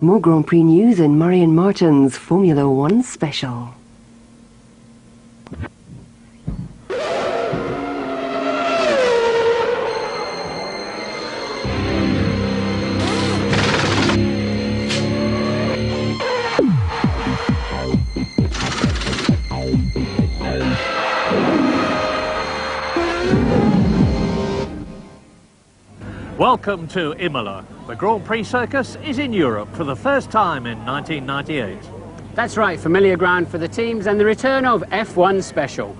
More Grand Prix news in Murray and Martin's Formula One special. Welcome to Imola. The Grand Prix circus is in Europe for the first time in 1998. That's right, familiar ground for the teams and the return of F1 Special.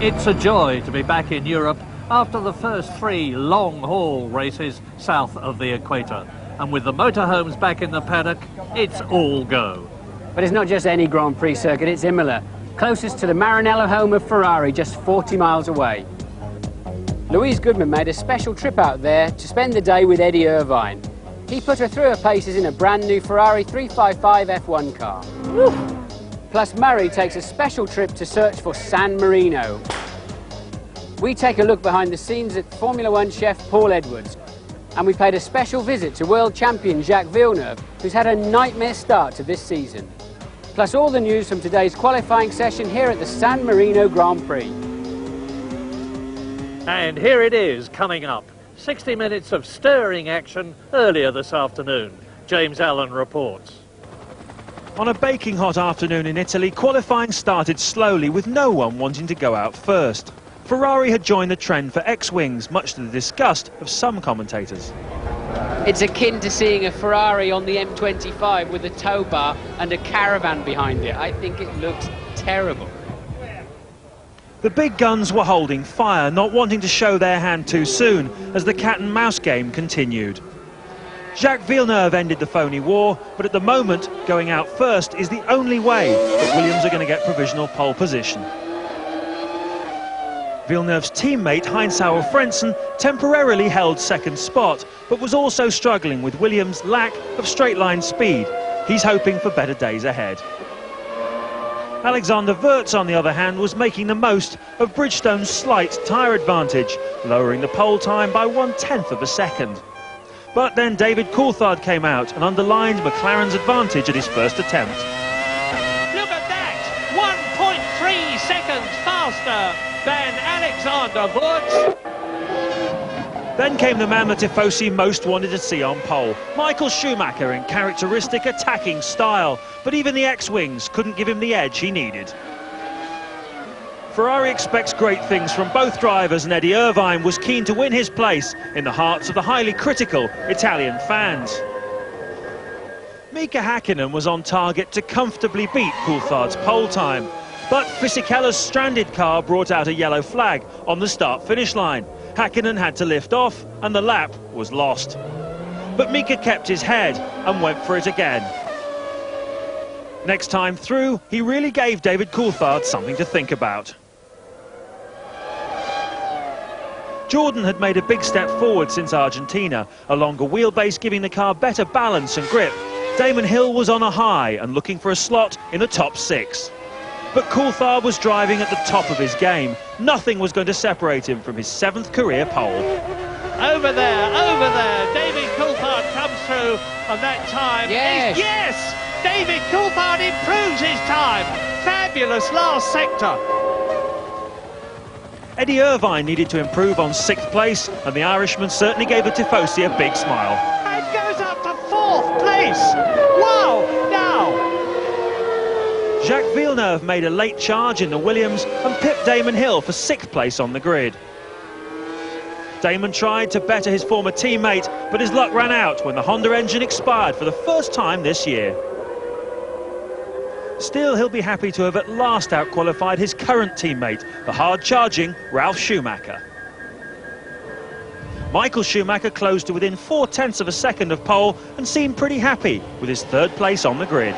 It's a joy to be back in Europe after the first three long-haul races south of the equator. And with the motorhomes back in the paddock, it's all go. But it's not just any Grand Prix circuit, it's Imola, closest to the Maranello home of Ferrari, just 40 miles away. Louise Goodman made a special trip out there to spend the day with Eddie Irvine. He put her through her paces in a brand new Ferrari 355 F1 car. Woo! Plus Murray takes a special trip to search for San Marino. We take a look behind the scenes at Formula One chef Paul Edwards, and we paid a special visit to world champion Jacques Villeneuve, who's had a nightmare start to this season. Plus all the news from today's qualifying session here at the San Marino Grand Prix. And here it is coming up. 60 minutes of stirring action earlier this afternoon. James Allen reports. On a baking hot afternoon in Italy, qualifying started slowly with no one wanting to go out first. Ferrari had joined the trend for X-Wings, much to the disgust of some commentators. It's akin to seeing a Ferrari on the M25 with a tow bar and a caravan behind it. I think it looks terrible. The big guns were holding fire, not wanting to show their hand too soon, as the cat and mouse game continued. Jacques Villeneuve ended the phony war, but at the moment, going out first is the only way that Williams are going to get provisional pole position. Villeneuve's teammate Heinz-Harald Frentzen temporarily held second spot, but was also struggling with Williams' lack of straight-line speed. He's hoping for better days ahead. Alexander Wurz, on the other hand, was making the most of Bridgestone's slight tyre advantage, lowering the pole time by 1/10 of a second. But then David Coulthard came out and underlined McLaren's advantage at his first attempt. Look at that! 1.3 seconds faster than Alexander Wurz. Then came the man the Tifosi most wanted to see on pole, Michael Schumacher, in characteristic attacking style. But even the X-Wings couldn't give him the edge he needed. Ferrari expects great things from both drivers, and Eddie Irvine was keen to win his place in the hearts of the highly critical Italian fans. Mika Häkkinen was on target to comfortably beat Coulthard's pole time, but Fisichella's stranded car brought out a yellow flag on the start-finish line. Häkkinen had to lift off, and the lap was lost. But Mika kept his head and went for it again. Next time through, he really gave David Coulthard something to think about. Jordan had made a big step forward since Argentina, a longer wheelbase giving the car better balance and grip. Damon Hill was on a high and looking for a slot in the top 6. But Coulthard was driving at the top of his game. Nothing was going to separate him from his 7th career pole. Over there, David Coulthard comes through, and that time Yes! is... Yes! David Coulthard improves his time. Fabulous last sector. Eddie Irvine needed to improve on 6th place, and the Irishman certainly gave the Tifosi a big smile. And goes up to 4th place. Wow! Now, Jacques Villeneuve made a late charge in the Williams and pipped Damon Hill for 6th place on the grid. Damon tried to better his former teammate, but his luck ran out when the Honda engine expired for the first time this year. Still, he'll be happy to have at last out-qualified his current teammate, the hard-charging Ralf Schumacher. Michael Schumacher closed to within 0.4 of a second of pole and seemed pretty happy with his third place on the grid.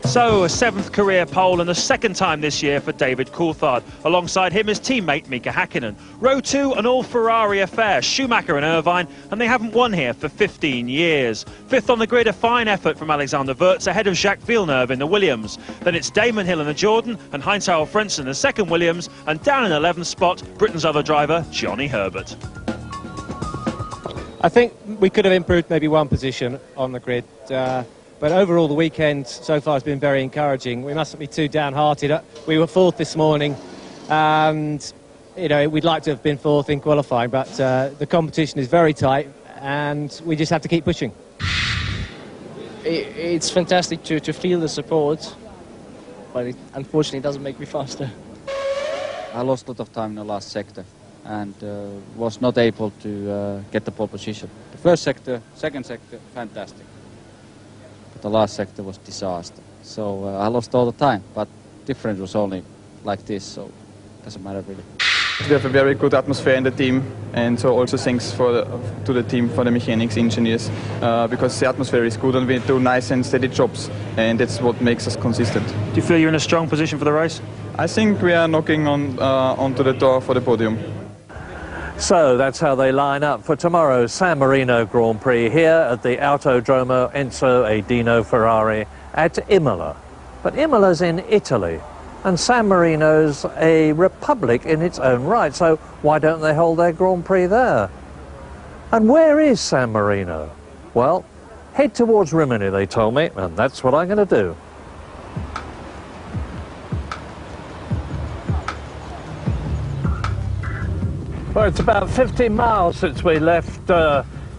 So, a 7th career pole and the second time this year for David Coulthard. Alongside him his teammate Mika Häkkinen. Row 2, an all-Ferrari affair, Schumacher and Irvine, and they haven't won here for 15 years. 5th on the grid, a fine effort from Alexander Wurz ahead of Jacques Villeneuve in the Williams. Then it's Damon Hill in the Jordan and Heinz-Harald Frentzen in the second Williams, and down in 11th spot, Britain's other driver, Johnny Herbert. I think we could have improved maybe one position on the grid. But overall, the weekend so far has been very encouraging. We mustn't be too downhearted. We were 4th this morning, and you know we'd like to have been 4th in qualifying, but the competition is very tight, and we just have to keep pushing. It's fantastic to feel the support, but it unfortunately doesn't make me faster. I lost a lot of time in the last sector and was not able to get the pole position. The first sector, second sector, fantastic. The last sector was disaster, so I lost all the time, but difference was only like this, so it doesn't matter really. We have a very good atmosphere in the team, and so also thanks to the team, for the mechanics, engineers, because the atmosphere is good and we do nice and steady jobs, and that's what makes us consistent. Do you feel you're in a strong position for the race? I think we are knocking onto the door for the podium. So that's how they line up for tomorrow's San Marino Grand Prix here at the Autodromo Enzo e Dino Ferrari at Imola. But Imola's in Italy, and San Marino's a republic in its own right, so why don't they hold their Grand Prix there? And where is San Marino? Well, head towards Rimini, they told me, and that's what I'm going to do. Well, it's about 15 miles since we left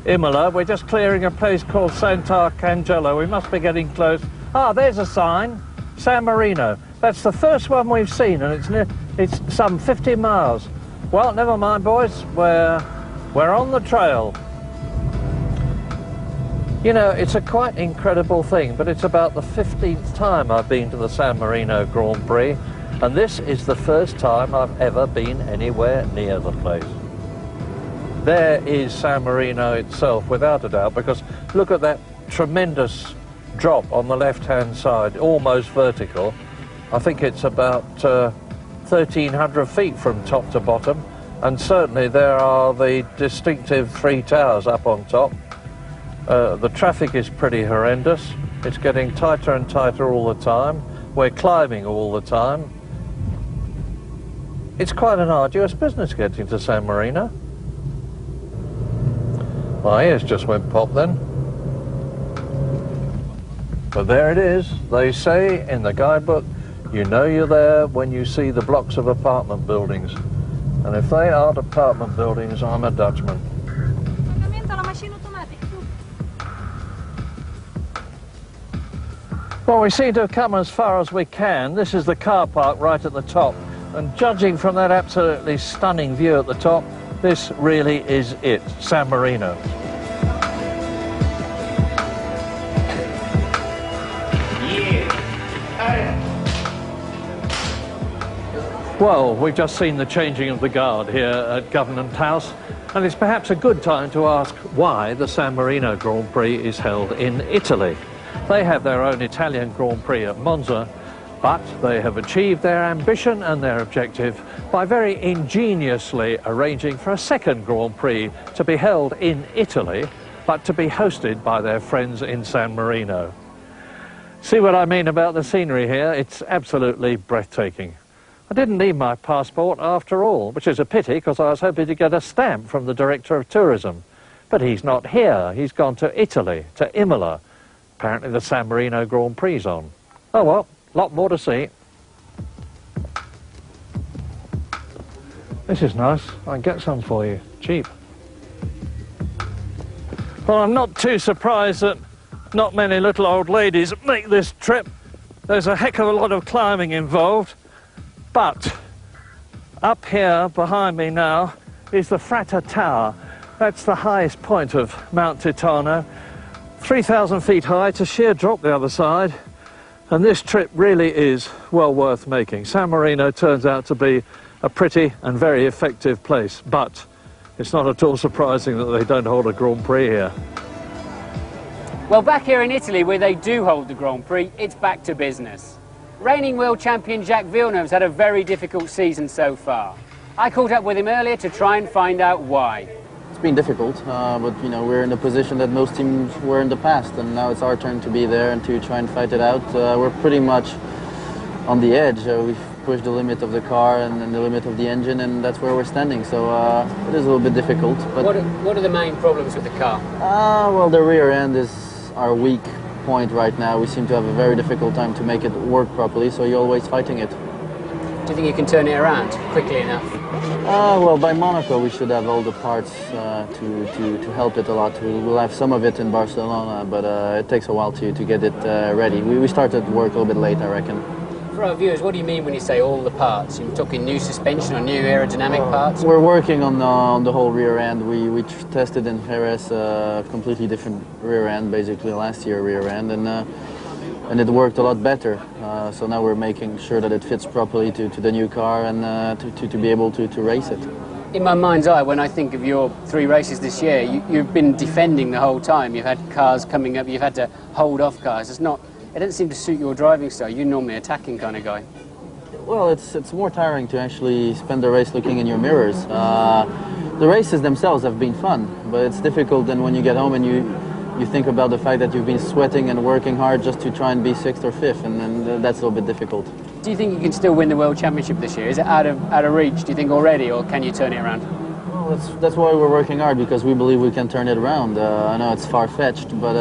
Imola. We're just clearing a place called Sant'Arcangelo. We must be getting close. Ah, there's a sign, San Marino. That's the first one we've seen, and it's some 50 miles. Well, never mind, boys. We're on the trail. You know, it's a quite incredible thing, but it's about the 15th time I've been to the San Marino Grand Prix. And this is the first time I've ever been anywhere near the place. There is San Marino itself, without a doubt, because look at that tremendous drop on the left-hand side, almost vertical. I think it's about 1,300 feet from top to bottom, and certainly there are the distinctive 3 towers up on top. The traffic is pretty horrendous. It's getting tighter and tighter all the time. We're climbing all the time. It's quite an arduous business getting to San Marino. My ears just went pop then. But there it is. They say in the guidebook, you know you're there when you see the blocks of apartment buildings. And if they aren't apartment buildings, I'm a Dutchman. Well, we seem to have come as far as we can. This is the car park right at the top. And judging from that absolutely stunning view at the top, this really is it, San Marino. Well, we've just seen the changing of the guard here at Government House, and it's perhaps a good time to ask why the San Marino Grand Prix is held in Italy. They have their own Italian Grand Prix at Monza, but they have achieved their ambition and their objective by very ingeniously arranging for a second Grand Prix to be held in Italy, but to be hosted by their friends in San Marino. See what I mean about the scenery here? It's absolutely breathtaking. I didn't need my passport after all, which is a pity because I was hoping to get a stamp from the Director of Tourism. But he's not here. He's gone to Italy, to Imola. Apparently the San Marino Grand Prix's on. Oh well. Lot more to see. This is nice. I can get some for you. Cheap. Well, I'm not too surprised that not many little old ladies make this trip. There's a heck of a lot of climbing involved. But Up here behind me now is the Frater Tower. That's the highest point of Mount Titano. 3,000 feet high, it's a sheer drop the other side. And this trip really is well worth making. San Marino turns out to be a pretty and very effective place, but it's not at all surprising that they don't hold a Grand Prix here. Well, back here in Italy, where they do hold the Grand Prix, it's back to business. Reigning world champion Jacques Villeneuve's had a very difficult season so far. I caught up with him earlier to try and find out why. It's been difficult, but you know, we're in the position that most teams were in the past, and now it's our turn to be there and to try and fight it out. We're pretty much on the edge. We've pushed the limit of the car and the limit of the engine, and that's where we're standing. So it is a little bit difficult. But what are the main problems with the car? Well, the rear end is our weak point right now. We seem to have a very difficult time to make it work properly, so you're always fighting it. Do you think you can turn it around quickly enough? Well, by Monaco we should have all the parts to help it a lot. We'll have some of it in Barcelona, but it takes a while to get it ready. We started work a little bit late, I reckon. For our viewers, what do you mean when you say all the parts? You're talking new suspension or new aerodynamic parts? We're working on the whole rear end. We tested in Jerez a completely different rear end, basically last year rear end, and it worked a lot better. So now we're making sure that it fits properly to the new car and to be able to race it. In my mind's eye, when I think of your 3 races this year, you've been defending the whole time. You've had cars coming up, you've had to hold off cars. It doesn't seem to suit your driving style. You're normally an attacking kind of guy. Well, it's more tiring to actually spend the race looking in your mirrors. The races themselves have been fun, but it's difficult then when you get home and you think about the fact that you've been sweating and working hard just to try and be 6th or 5th, and then that's a little bit difficult. Do you think you can still win the World Championship this year? Is it out of reach, do you think, already, or can you turn it around? Well, that's why we're working hard, because we believe we can turn it around. I know it's far-fetched, but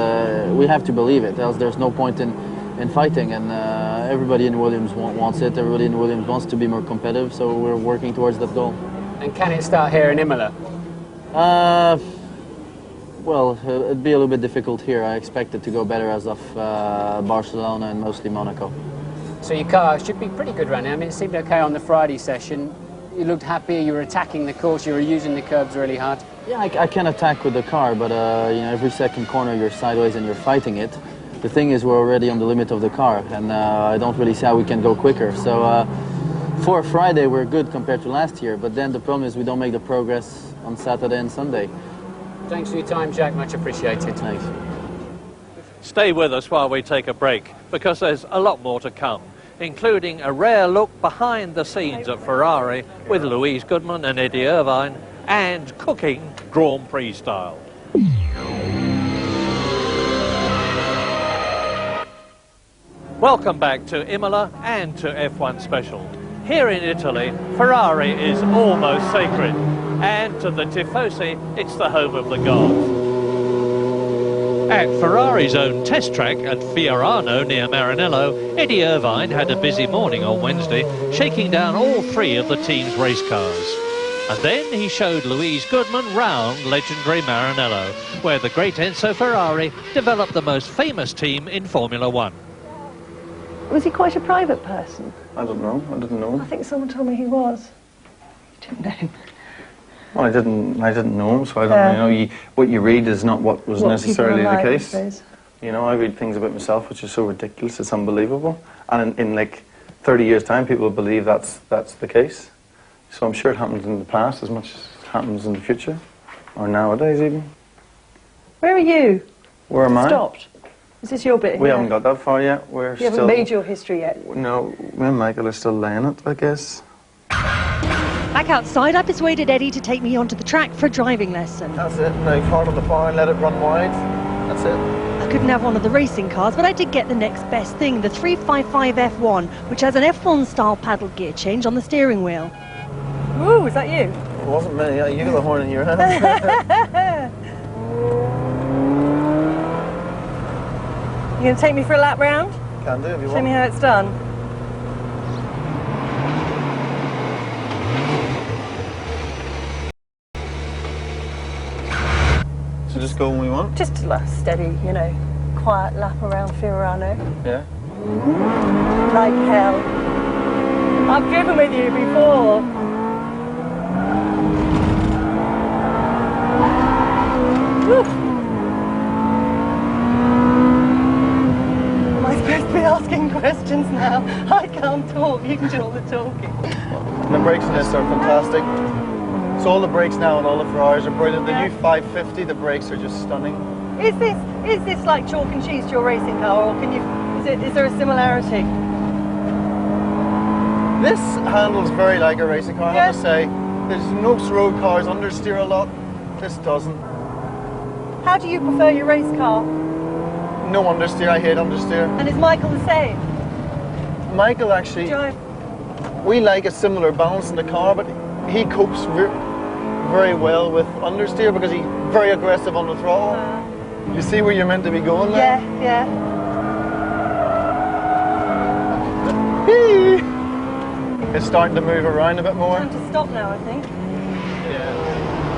we have to believe it, else there's no point in fighting, and everybody in Williams wants it, everybody in Williams wants to be more competitive, so we're working towards that goal. And can it start here in Imola? Well, it'd be a little bit difficult here. I expect it to go better as of Barcelona and mostly Monaco. So your car should be pretty good right now. I mean, it seemed okay on the Friday session. You looked happy, you were attacking the course, you were using the curbs really hard. Yeah, I can attack with the car, but you know, every second corner you're sideways and you're fighting it. The thing is, we're already on the limit of the car, and I don't really see how we can go quicker. So for Friday we're good compared to last year, but then the problem is we don't make the progress on Saturday and Sunday. Thanks for your time, Jack. Much appreciated. Thanks. Stay with us while we take a break, because there's a lot more to come, including a rare look behind the scenes at Ferrari with Louise Goodman and Eddie Irvine, and cooking Grand Prix style. Welcome back to Imola and to F1 Special. Here in Italy, Ferrari is almost sacred, and to the Tifosi, it's the home of the gods. At Ferrari's own test track at Fiorano near Maranello, Eddie Irvine had a busy morning on Wednesday, shaking down all 3 of the team's race cars. And then he showed Louise Goodman round legendary Maranello, where the great Enzo Ferrari developed the most famous team in Formula One. Was he quite a private person? I don't know. I didn't know him. I think someone told me he was. You didn't know him. Well, I didn't know him, so I don't really know. What you read is not what was necessarily the case. You know, I read things about myself which are so ridiculous, it's unbelievable. And in like 30 years' time, people will believe that's the case. So I'm sure it happens in the past as much as it happens in the future, or nowadays even. Where are you? Where am I? Stopped. Is this your bit? We haven't got that far yet. You haven't made your history yet? No, me and Michael are still laying it, I guess. Back outside, I persuaded Eddie to take me onto the track for a driving lesson. That's it. Now hard on the bar and let it run wide. That's it. I couldn't have one of the racing cars, but I did get the next best thing, the 355 F1, which has an F1-style paddle gear change on the steering wheel. Ooh, was that you? It wasn't me. You got the horn in your hand. You going to take me for a lap round? Can do if you want. Show me how it's done. So just go when we want? Just a steady, you know, quiet lap around Fiorano. Yeah. Like hell. I've driven with you before. do all the talking. And the brakes in this are fantastic. So all the brakes now on all the Ferraris are brilliant. The new 550, the brakes are just stunning. Is this like chalk and cheese to your racing car, or can you? Is there a similarity? This handles very like a racing car, I have to say. There's most road cars understeer a lot. This doesn't. How do you prefer your race car? No understeer, I hate understeer. And is Michael the same? Michael actually, we like a similar balance in the car, but he copes very well with understeer because he's very aggressive on the throttle. You see where you're meant to be going there? Yeah. It's starting to move around a bit more. Time to stop now, I think.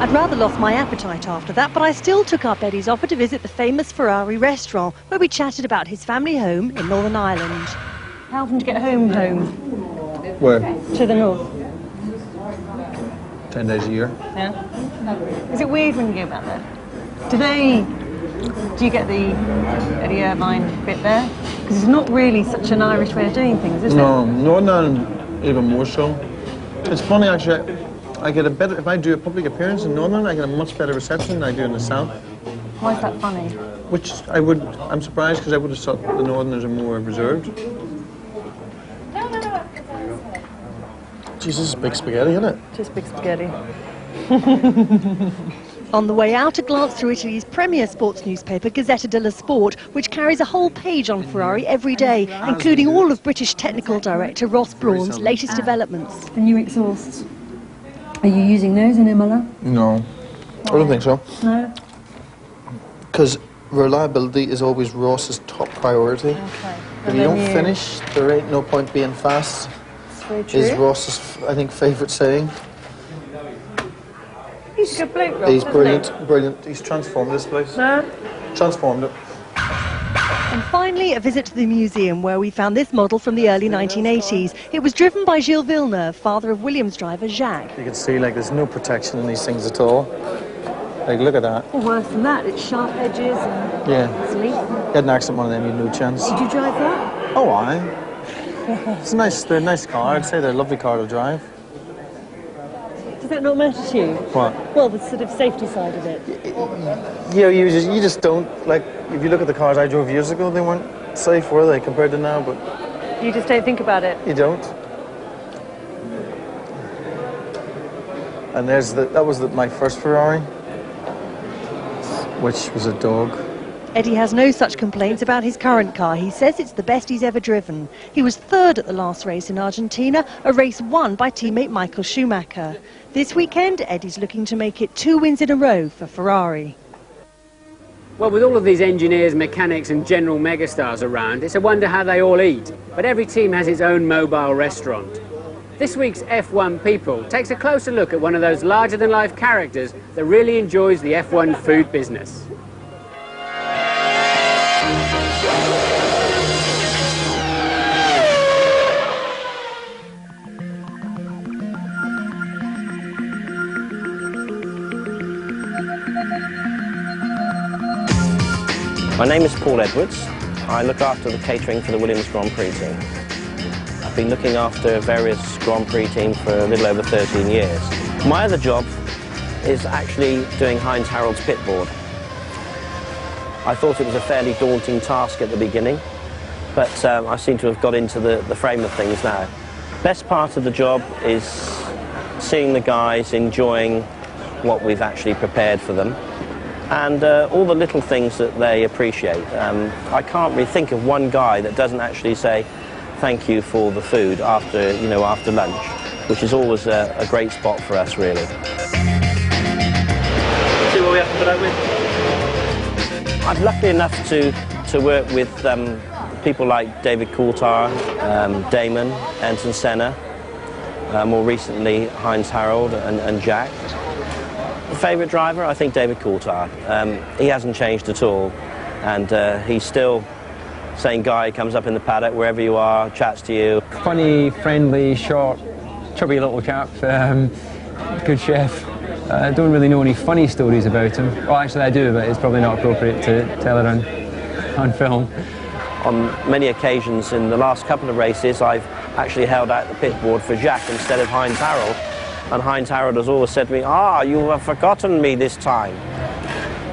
I'd rather lost my appetite after that, but I still took up Eddie's offer to visit the famous Ferrari restaurant, where we chatted about his family home in Northern Ireland. How often do you get home? Where? To the north. 10 days a year. Yeah. Is it weird when you go back there? Do you get the Eddie Irvine bit there? Because it's not really such an Irish way of doing things, is it? No, Northern Ireland even more so. It's funny actually, I get a better, if I do a public appearance in Northern Ireland, I get a much better reception than I do in the South. Why is that funny? Which I'm surprised because I would have thought the Northerners are more reserved. Jesus, big spaghetti, isn't it? Just big spaghetti. On the way out, a glance through Italy's premier sports newspaper, Gazzetta dello Sport, which carries a whole page on Ferrari every day, including all of British technical director Ross Brawn's latest developments. The new exhausts. Are you using those in Imola? No, I don't think so. No? Because reliability is always Ross's top priority. Okay. If you don't finish, there ain't no point being fast. That's very true. Is Ross's, I think, favourite saying. He's a good bloke, Ross, He's isn't he? brilliant. He's transformed this place. No? Transformed it. And finally, a visit to the museum, where we found this model from the early 1980s. It was driven by Gilles Villeneuve, father of Williams driver Jacques. You can see, like, there's no protection in these things at all. Like, look at that. Or worse than that, it's sharp edges and Yeah. it's leaf. You had an accident one of them, you had no chance. Did you drive that? Oh, aye. It's a nice, they're a nice car. I'd say they're a lovely car to drive. Does that not matter to you? What? Well, the sort of safety side of it. Yeah, you just don't, like, if you look at the cars I drove years ago, they weren't safe, were they, compared to now, but... You just don't think about it? You don't. And that was my first Ferrari, which was a dog. Eddie has no such complaints about his current car. He says it's the best he's ever driven. He was third at the last race in Argentina, a race won by teammate Michael Schumacher. This weekend, Eddie's looking to make it 2 wins in a row for Ferrari. Well, with all of these engineers, mechanics and general megastars around, it's a wonder how they all eat. But every team has its own mobile restaurant. This week's F1 People takes a closer look at one of those larger-than-life characters that really enjoys the F1 food business. My name is Paul Edwards. I look after the catering for the Williams Grand Prix team. I've been looking after various Grand Prix teams for a little over 13 years. My other job is actually doing Heinz Harald's pit board. I thought it was a fairly daunting task at the beginning, but I seem to have got into the frame of things now. Best part of the job is seeing the guys enjoying what we've actually prepared for them, and all the little things that they appreciate. I can't really think of one guy that doesn't actually say thank you for the food after lunch, which is always a great spot for us, really. See what we have to put up with? I'm lucky enough to work with people like David Coulthard, Damon, Ayrton Senna, more recently Heinz Harald and Jack. Favourite driver? I think David Coulthard. He hasn't changed at all, and he's still same guy, comes up in the paddock wherever you are, chats to you. Funny, friendly, short, chubby little chap, good chef. I don't really know any funny stories about him. Well, actually I do, but it's probably not appropriate to tell it on film. On many occasions in the last couple of races, I've actually held out the pit board for Jacques instead of Heinz Harald. And Heinz Harald has always said to me, you have forgotten me this time.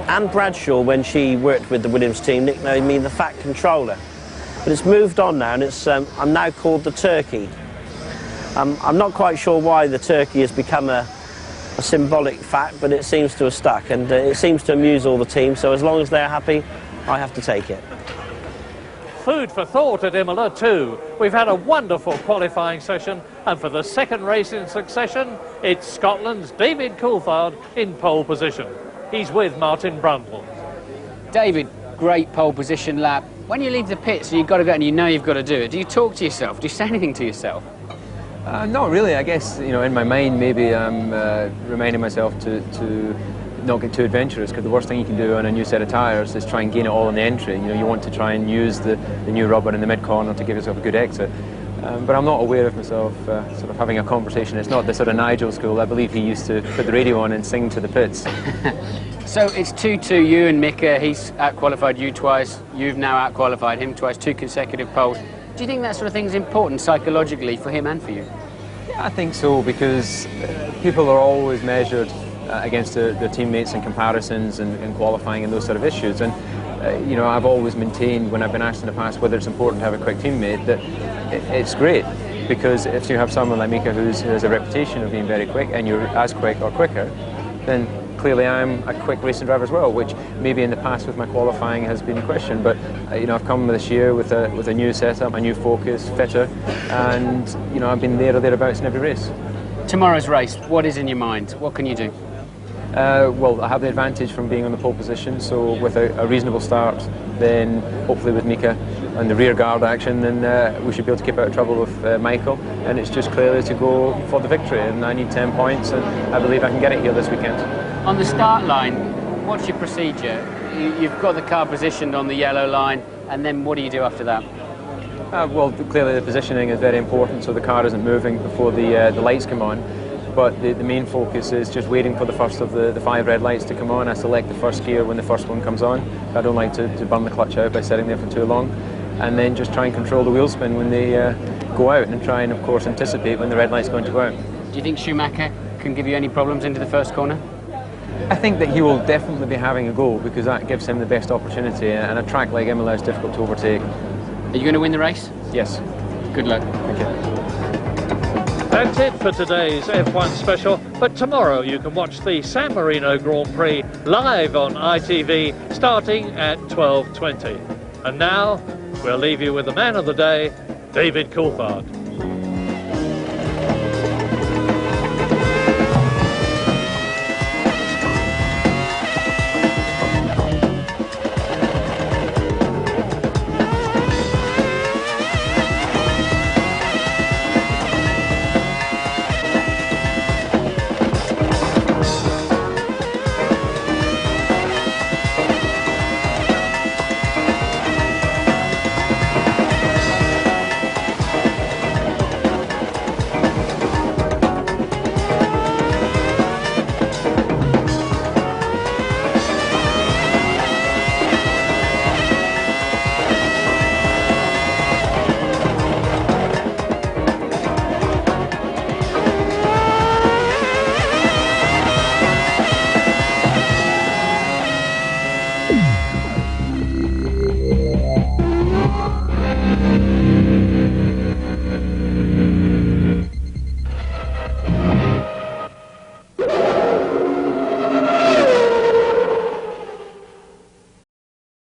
Anne Bradshaw, when she worked with the Williams team, nicknamed me the Fat Controller. But it's moved on now, and I'm now called the Turkey. I'm not quite sure why the turkey has become a symbolic fact, but it seems to have stuck, and it seems to amuse all the team, so as long as they're happy, I have to take it. Food for thought at Imola too. We've had a wonderful qualifying session, and for the second race in succession, it's Scotland's David Coulthard in pole position. He's with Martin Brundle. David, great pole position lap. When you leave the pits and you've got to go and you know you've got to do it, do you talk to yourself? Do you say anything to yourself? Not really. I guess, in my mind, maybe I'm reminding myself to not get too adventurous, because the worst thing you can do on a new set of tyres is try and gain it all in the entry. You want to try and use the new rubber in the mid-corner to give yourself a good exit. But I'm not aware of myself sort of having a conversation. It's not the sort of Nigel school. I believe he used to put the radio on and sing to the pits. So it's 2-2, you and Mika. He's out-qualified you twice. You've now out-qualified him twice, 2 consecutive poles. Do you think that sort of thing is important psychologically for him and for you? Yeah, I think so, because people are always measured against their teammates in comparisons and qualifying and those sort of issues. And I've always maintained, when I've been asked in the past whether it's important to have a quick teammate, that it's great, because if you have someone like Mika who has a reputation of being very quick, and you're as quick or quicker, then clearly I'm a quick racing driver as well, which maybe in the past with my qualifying has been a question. But I've come this year with a new setup, a new focus, fitter, and I've been there or thereabouts in every race. Tomorrow's race, what is in your mind? What can you do? Well, I have the advantage from being on the pole position, so with a reasonable start, then hopefully with Mika and the rear guard action, then we should be able to keep out of trouble with Michael, and it's just clearly to go for the victory, and I need 10 points, and I believe I can get it here this weekend. On the start line, what's your procedure? You've got the car positioned on the yellow line, and then what do you do after that? Well, clearly the positioning is very important, so the car isn't moving before the lights come on. But the main focus is just waiting for the first of the 5 red lights to come on. I select the first gear when the first one comes on. I don't like to burn the clutch out by sitting there for too long. And then just try and control the wheel spin when they go out, and try and, of course, anticipate when the red light's going to go out. Do you think Schumacher can give you any problems into the first corner? I think that he will definitely be having a go, because that gives him the best opportunity, and a track like Imola is difficult to overtake. Are you going to win the race? Yes. Good luck. Thank you. That's it for today's F1 special, but tomorrow you can watch the San Marino Grand Prix live on ITV starting at 12:20. And now we'll leave you with the man of the day, David Coulthard.